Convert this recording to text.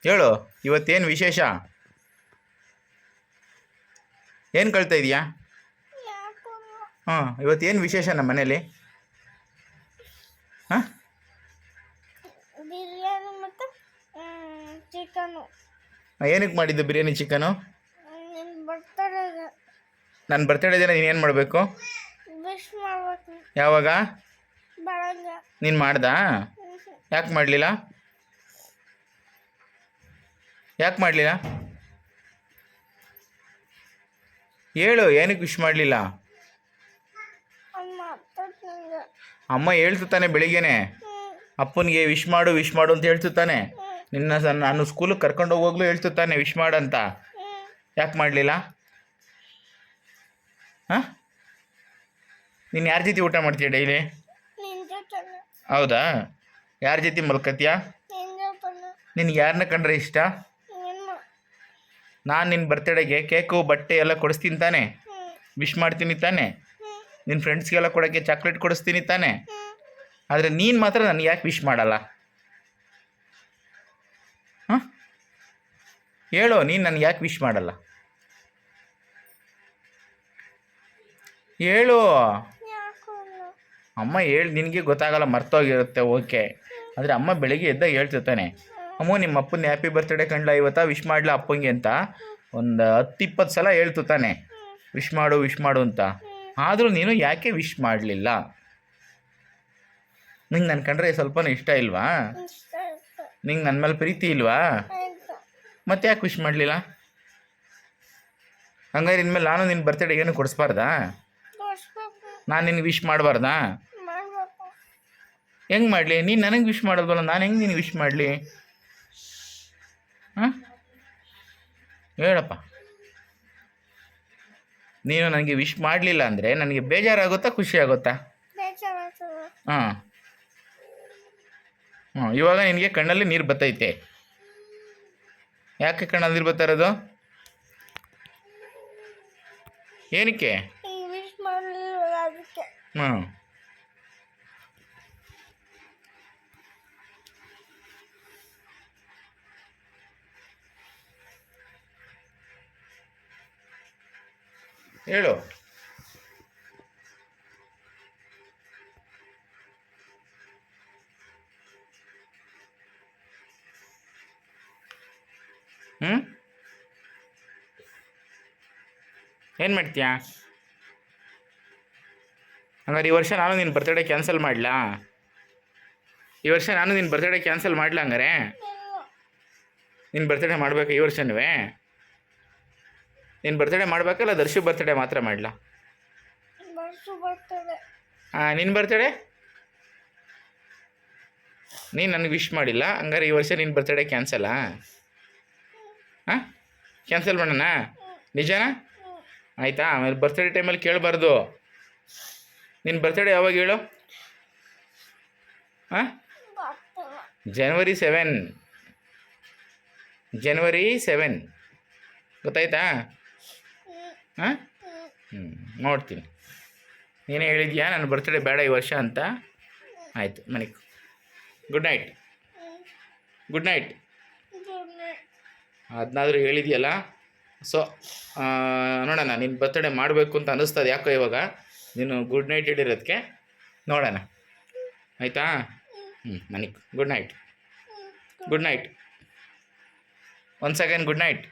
ಹೇಳು, ಇವತ್ತೇನು ವಿಶೇಷ? ಏನು ಕಳ್ತಾ ಇದೀಯಾ? ಹಾಂ, ಇವತ್ತೇನು ವಿಶೇಷ ನಮ್ಮ ಮನೇಲಿ? ಹಾಂ, ಬಿರಿಯಾನಿ ಮತ್ತು ಚಿಕನು. ಏನಕ್ಕೆ ಮಾಡಿದ್ದು ಬಿರಿಯಾನಿ ಚಿಕನು? ನಿನ್ನ ಬರ್ತಡೆಗೆ ನನ್ನ ಬರ್ತಡೇ ದಿನ ನೀನೇನು ಮಾಡಬೇಕು? ವಿಶ್ ಮಾಡ್ಬೇಕು. ಯಾವಾಗ? ಬೆಳಗ್ಗೆ. ನೀನು ಮಾಡ್ದಾ? ಯಾಕೆ ಮಾಡಲಿಲ್ಲ? ಯಾಕೆ ಮಾಡಲಿಲ್ಲ ಹೇಳು, ಏನಕ್ಕೆ ವಿಶ್ ಮಾಡಲಿಲ್ಲ? ಅಮ್ಮ ಅತ್ತನಿಗೆ. ಅಮ್ಮ ಹೇಳ್ತು ತಾನೆ ಬೆಳಿಗ್ಗೆನೆ, ಅಪ್ಪನಿಗೆ ವಿಶ್ ಮಾಡು ಅಂತ ಹೇಳ್ತು ತಾನೆ. ನಾನು ಸ್ಕೂಲಿಗೆ ಕರ್ಕೊಂಡು ಹೋಗೋಗ್ಲೂ ಹೇಳ್ತು ತಾನೆ ವಿಶ್ ಮಾಡಂತ. ಯಾಕೆ ಮಾಡಲಿಲ್ಲ? ಹಾಂ, ನೀನು ಯಾರ ಜೊತೆ ಊಟ ಮಾಡ್ತೀಯ ಡೈಲಿ? ನಿನ್ನ ಜೊತೆನೆ. ಹೌದಾ? ಯಾರ ಜೊತೆ ಮಲ್ಕತ್ತೀಯ? ನಿನ್ನ ಜೊತೆನೆ. ನಿನ್ಗೆ ಯಾರನ್ನ ಕಂಡ್ರೆ ಇಷ್ಟ? ನಿನ್ನ. ನಾನು ನಿನ್ನ ಬರ್ತಡೇಗೆ ಕೇಕು ಬಟ್ಟೆ ಎಲ್ಲ ಕೊಡಿಸ್ತೀನಿ ತಾನೆ, ವಿಶ್ ಮಾಡ್ತೀನಿ ತಾನೆ, ನಿನ್ನ ಫ್ರೆಂಡ್ಸ್ಗೆಲ್ಲ ಕೊಡೋಕ್ಕೆ ಚಾಕ್ಲೇಟ್ ಕೊಡಿಸ್ತೀನಿ ತಾನೆ. ಆದರೆ ನೀನು ಮಾತ್ರ ನನಗೆ ಯಾಕೆ ವಿಶ್ ಮಾಡಲ್ಲ? ಹಾಂ, ಹೇಳು, ನೀನು ನನಗೆ ಯಾಕೆ ವಿಶ್ ಮಾಡಲ್ಲ? ಹೇಳು. ಯಾಕೋ ಅಮ್ಮ ಹೇಳಿ, ನಿನಗೆ ಗೊತ್ತಾಗಲ್ಲ, ಮರ್ತೋಗಿರುತ್ತೆ, ಓಕೆ. ಆದರೆ ಅಮ್ಮ ಬೆಳಿಗ್ಗೆ ಎದ್ದಾಗ ಹೇಳ್ತಿರ್ತಾನೆ, ಅಮ್ಮ ನಿಮ್ಮ ಅಪ್ಪನ ಹ್ಯಾಪಿ ಬರ್ತ್ಡೇ ಕಂಡ್ಲ ಇವತ್ತ, ವಿಶ್ ಮಾಡಲ ಅಪ್ಪಂಗೆ ಅಂತ ಒಂದು 10-20 ಸಲ ಹೇಳ್ತು ತಾನೆ ವಿಶ್ ಮಾಡು ಅಂತ. ಆದರೂ ನೀನು ಯಾಕೆ ವಿಶ್ ಮಾಡಲಿಲ್ಲ? ನಿಂಗೆ ನನ್ನ ಕಂಡ್ರೆ ಸ್ವಲ್ಪನೂ ಇಷ್ಟ ಇಲ್ವಾ? ಇಷ್ಟ ಇತ್ತು. ನಿಂಗೆ ನನ್ನ ಮೇಲೆ ಪ್ರೀತಿ ಇಲ್ವಾ? ಆಯ್ತು. ಮತ್ತೆ ಯಾಕೆ ವಿಶ್ ಮಾಡಲಿಲ್ಲ? ಹಂಗಾರೆ ಇನ್ಮೇಲೆ ನಾನು ನಿನ್ನ ಬರ್ತಡೇ ಏನು ಕೊಡಿಸ್ಬಾರ್ದಾ? ತೋರಿಸ್ಬೇಕು. ನಾನು ನಿನಗೆ ವಿಶ್ ಮಾಡಬಾರ್ದಾ? ಮಾಡಬೇಕು. ಹೆಂಗೆ ಮಾಡಲಿ? ನೀನು ನನಗೆ ವಿಶ್ ಮಾಡೋದಲ್ಲ, ನಾನು ಹೆಂಗೆ ನಿನಗೆ ವಿಶ್ ಮಾಡಲಿ? ಹಾಂ, ಹೇಳಪ್ಪ. ನೀನು ನನಗೆ ವಿಶ್ ಮಾಡಲಿಲ್ಲ ಅಂದರೆ ನನಗೆ ಬೇಜಾರಾಗುತ್ತಾ, ಖುಷಿ ಆಗುತ್ತಾ? ಬೇಜಾರಾಗ್ತದೆ. ಹಾಂ ಹಾಂ, ಇವಾಗ ನಿನಗೆ ಕಣ್ಣಲ್ಲಿ ನೀರು ಬರ್ತೈತೆ. ಯಾಕೆ ಕಣ್ಣಲ್ಲಿ ನೀರು ಬರ್ತಾ ಇರೋದು? ಏನಕ್ಕೆ? ವಿಶ್ ಮಾಡಲಿಲ್ಲ ಅದಕ್ಕೆ. ಹಾಂ, ಹೇಳು. ಏನು ಮಾಡ್ತೀಯಾ? ಹಂಗಾರೆ ಈ ವರ್ಷ ನಾನು ನಿನ್ನ ಬರ್ತಡೇ ಕ್ಯಾನ್ಸಲ್ ಮಾಡಲಾ? ಹಂಗಾರೆ ನಿನ್ನ ಬರ್ತಡೇ ಮಾಡಬೇಕಾ ಈ ವರ್ಷನೂ? ನಿನ್ನ ಬರ್ತಡೇ ಮಾಡಬೇಕಲ್ಲ, ದರ್ಶು ಬರ್ತಡೇ ಮಾತ್ರ ಮಾಡಲಾ? ಬರ್ಸು ಬರ್ತದೆ. ಹಾಂ, ನಿನ್ನ ಬರ್ತಡೇ ನೀನು ನನಗೆ ವಿಶ್ ಮಾಡಿಲ್ಲ, ಹಂಗಾರೆ ಈ ವರ್ಷ ನಿನ್ನ ಬರ್ತಡೇ ಕ್ಯಾನ್ಸಲಾ? ಹಾಂ, ಕ್ಯಾನ್ಸಲ್ ಮಾಡೋಣ? ನಿಜನಾ? ಆಯಿತಾ? ಆಮೇಲೆ ಬರ್ತಡೇ ಟೈಮಲ್ಲಿ ಕೇಳಬಾರ್ದು. ನಿನ್ನ ಬರ್ತಡೇ ಯಾವಾಗ ಹೇಳು? ಹಾಂ, January 7. ಗೊತ್ತಾಯ್ತಾ? ಹಾಂ, ನೋಡ್ತೀನಿ. ನೀನೇ ಹೇಳಿದ್ಯಾ ನನ್ನ ಬರ್ತಡೇ ಬೇಡ ಈ ವರ್ಷ ಅಂತ. ಆಯಿತು, ಮನೆಗೆ ಗುಡ್ ನೈಟ್. ಅದನ್ನಾದರೂ ಹೇಳಿದ್ಯಲ್ಲ. ಸೊ ನೋಡೋಣ, ನಿನ್ನ ಬರ್ತಡೇ ಮಾಡಬೇಕು ಅಂತ ಅನ್ನಿಸ್ತದೆ ಯಾಕೋ ಇವಾಗ, ನೀನು ಗುಡ್ ನೈಟ್ ಹೇಳಿರೋದಕ್ಕೆ. ನೋಡೋಣ, ಆಯಿತಾ? ಮನೆಗೆ good night. Once again good night.